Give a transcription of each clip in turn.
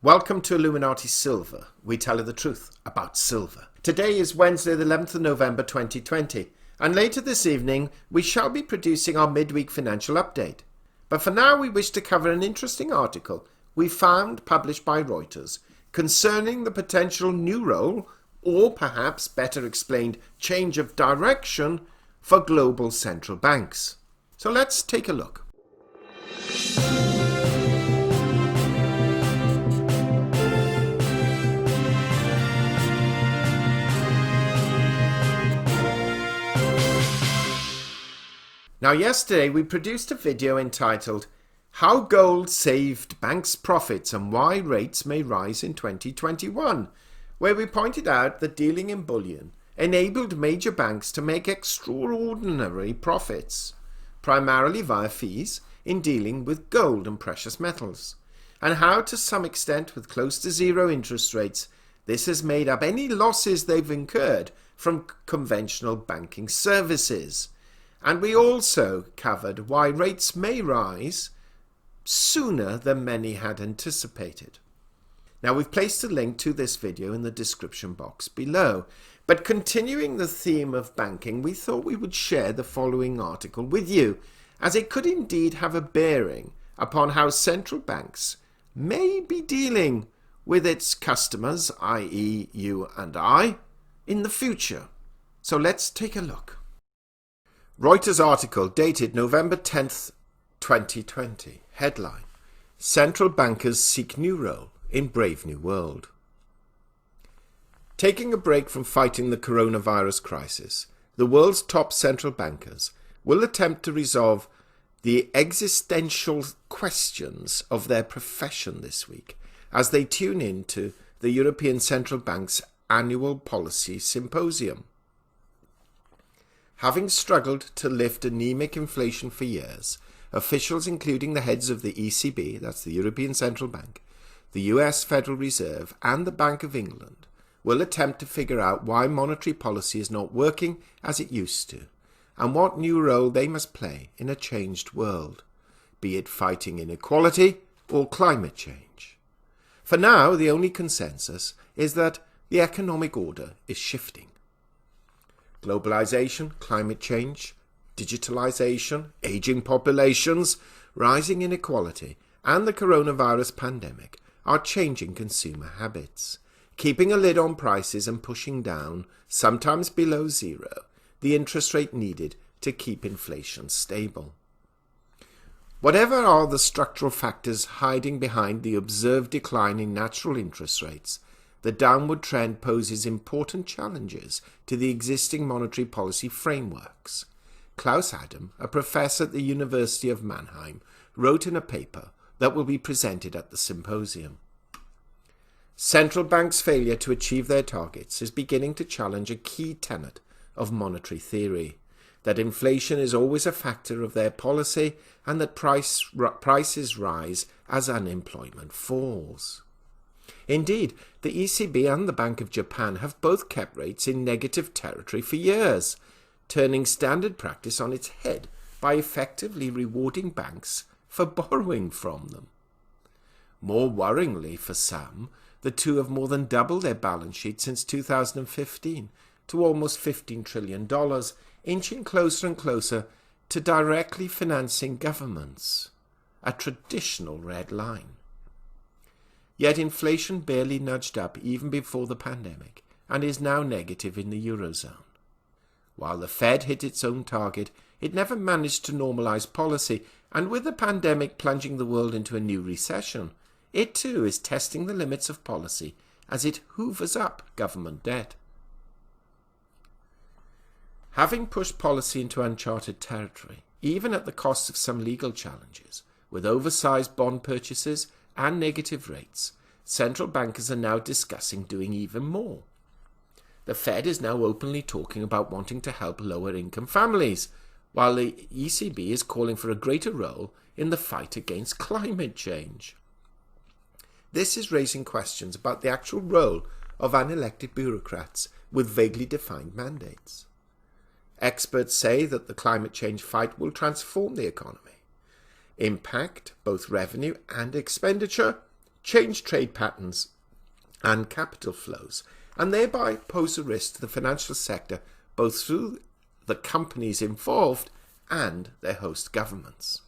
Welcome to Illuminati Silver. We tell you the truth about silver. Today is Wednesday, the 11th of November 2020, and later this evening we shall be producing our midweek financial update. But for now we wish to cover an interesting article we found published by Reuters concerning the potential new role, or perhaps better explained, change of direction for global central banks. So let's take a look. Now, yesterday we produced a video entitled How Gold Saved Banks' Profits and Why Rates May Rise in 2021, where we pointed out that dealing in bullion enabled major banks to make extraordinary profits, primarily via fees in dealing with gold and precious metals, and how to some extent with close to zero interest rates this has made up any losses they've incurred from conventional banking services. And we also covered why rates may rise sooner than many had anticipated. Now, we've placed a link to this video in the description box below. But continuing the theme of banking, we thought we would share the following article with you, as it could indeed have a bearing upon how central banks may be dealing with its customers, i.e. you and I, in the future. So let's take a look. Reuters article dated November 10th, 2020. Headline: Central bankers seek new role in Brave New World. Taking a break from fighting the coronavirus crisis, the world's top central bankers will attempt to resolve the existential questions of their profession this week as they tune in to the European Central Bank's annual policy symposium. Having struggled to lift anemic inflation for years, officials including the heads of the ECB, that's the European Central Bank, the US Federal Reserve and the Bank of England will attempt to figure out why monetary policy is not working as it used to, and what new role they must play in a changed world, be it fighting inequality or climate change. For now, the only consensus is that the economic order is shifting. Globalization, climate change, digitalization, aging populations, rising inequality, and the coronavirus pandemic are changing consumer habits, keeping a lid on prices and pushing down, sometimes below zero, the interest rate needed to keep inflation stable. Whatever are the structural factors hiding behind the observed decline in natural interest rates, the downward trend poses important challenges to the existing monetary policy frameworks. Klaus Adam, a professor at the University of Mannheim, wrote in a paper that will be presented at the symposium. Central banks' failure to achieve their targets is beginning to challenge a key tenet of monetary theory, that inflation is always a factor of their policy and that prices rise as unemployment falls. Indeed, the ECB and the Bank of Japan have both kept rates in negative territory for years, turning standard practice on its head by effectively rewarding banks for borrowing from them. More worryingly for some, the two have more than doubled their balance sheet since 2015 to almost $15 trillion, inching closer and closer to directly financing governments, a traditional red line. Yet inflation barely nudged up even before the pandemic and is now negative in the Eurozone. While the Fed hit its own target, it never managed to normalize policy, and with the pandemic plunging the world into a new recession, it too is testing the limits of policy as it hoovers up government debt. Having pushed policy into uncharted territory, even at the cost of some legal challenges, with oversized bond purchases and negative rates, central bankers are now discussing doing even more. The Fed is now openly talking about wanting to help lower-income families, while the ECB is calling for a greater role in the fight against climate change. This is raising questions about the actual role of unelected bureaucrats with vaguely defined mandates. Experts say that the climate change fight will transform the economy, impact both revenue and expenditure, change trade patterns and capital flows, and thereby pose a risk to the financial sector both through the companies involved and their host governments.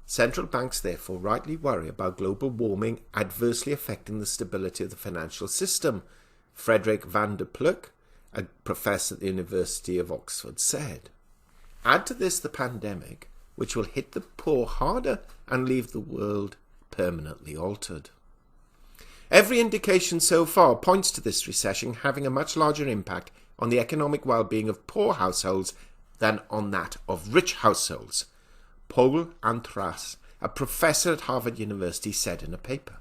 Central banks therefore rightly worry about global warming adversely affecting the stability of the financial system, Frederick van der Ploeg, a professor at the University of Oxford, said. Add to this the pandemic, which will hit the poor harder and leave the world permanently altered. Every indication so far points to this recession having a much larger impact on the economic well-being of poor households than on that of rich households, Paul Antras, a professor at Harvard University, said in a paper.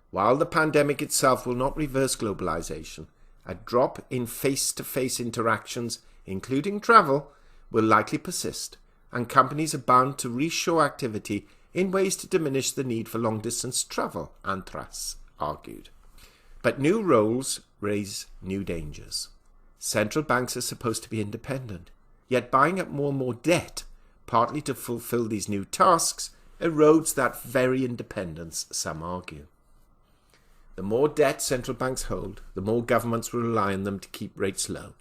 While the pandemic itself will not reverse globalization, a drop in face-to-face interactions, including travel, will likely persist, and companies are bound to reshore activity in ways to diminish the need for long-distance travel, Antras argued. But new roles raise new dangers. Central banks are supposed to be independent, yet buying up more and more debt, partly to fulfill these new tasks, erodes that very independence, some argue. The more debt central banks hold, the more governments will rely on them to keep rates low,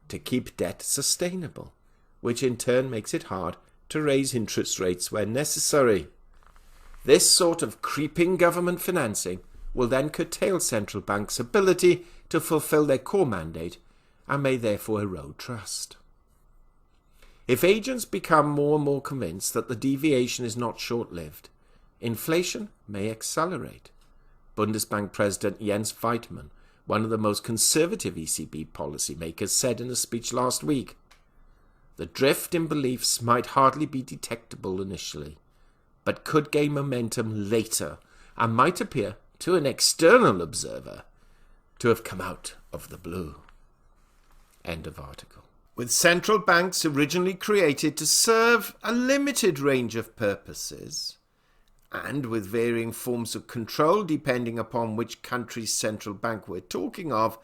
to keep debt sustainable, which in turn makes it hard to raise interest rates where necessary. This sort of creeping government financing will then curtail central banks' ability to fulfill their core mandate and may therefore erode trust. If agents become more and more convinced that the deviation is not short-lived, inflation may accelerate. Bundesbank President Jens Weidmann, one of the most conservative ECB policymakers, said in a speech last week, "The drift in beliefs might hardly be detectable initially, but could gain momentum later and might appear to an external observer to have come out of the blue." End of article. With central banks originally created to serve a limited range of purposes, and with varying forms of control depending upon which country's central bank we're talking of,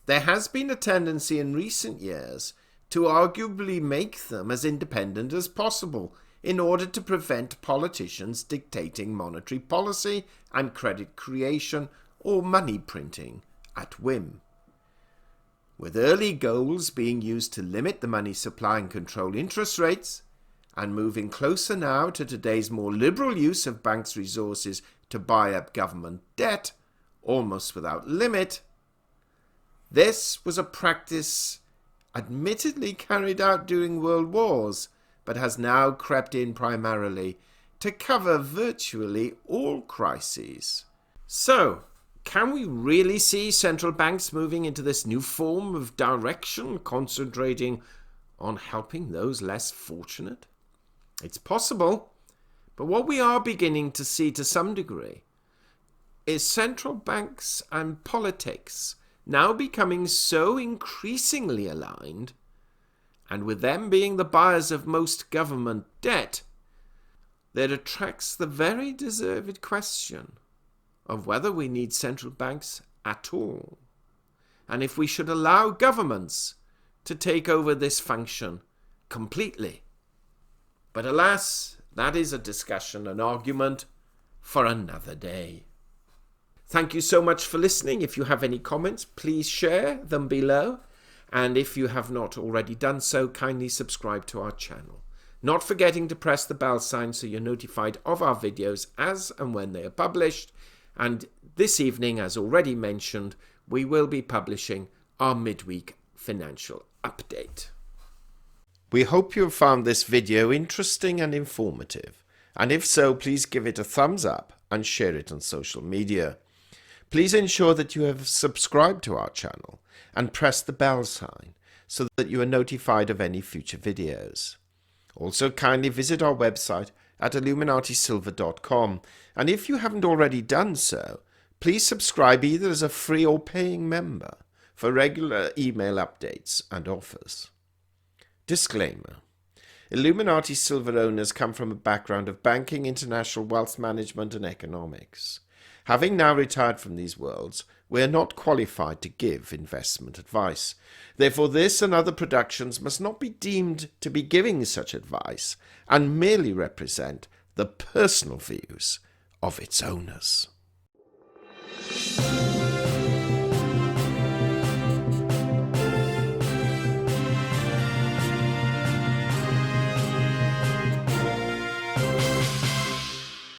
there has been a tendency in recent years to arguably make them as independent as possible in order to prevent politicians dictating monetary policy and credit creation or money printing at whim. With early goals being used to limit the money supply and control interest rates, and moving closer now to today's more liberal use of banks' resources to buy up government debt, almost without limit, this was a practice admittedly carried out during world wars, but has now crept in primarily to cover virtually all crises. So, can we really see central banks moving into this new form of direction, concentrating on helping those less fortunate? It's possible, but what we are beginning to see to some degree is central banks and politics now becoming so increasingly aligned, and with them being the buyers of most government debt, that attracts the very deserved question of whether we need central banks at all, and if we should allow governments to take over this function completely. But alas, that is a discussion, an argument for another day. Thank you so much for listening. If you have any comments, please share them below. And if you have not already done so, kindly subscribe to our channel. Not forgetting to press the bell sign so you're notified of our videos as and when they are published. And this evening, as already mentioned, we will be publishing our midweek financial update. We hope you have found this video interesting and informative. And if so, please give it a thumbs up and share it on social media. Please ensure that you have subscribed to our channel and press the bell sign so that you are notified of any future videos. Also, kindly visit our website at illuminatisilver.com, and if you haven't already done so, please subscribe either as a free or paying member for regular email updates and offers. Disclaimer: Illuminati Silver owners come from a background of banking, international wealth management and economics. Having now retired from these worlds, we are not qualified to give investment advice. Therefore, this and other productions must not be deemed to be giving such advice and merely represent the personal views of its owners.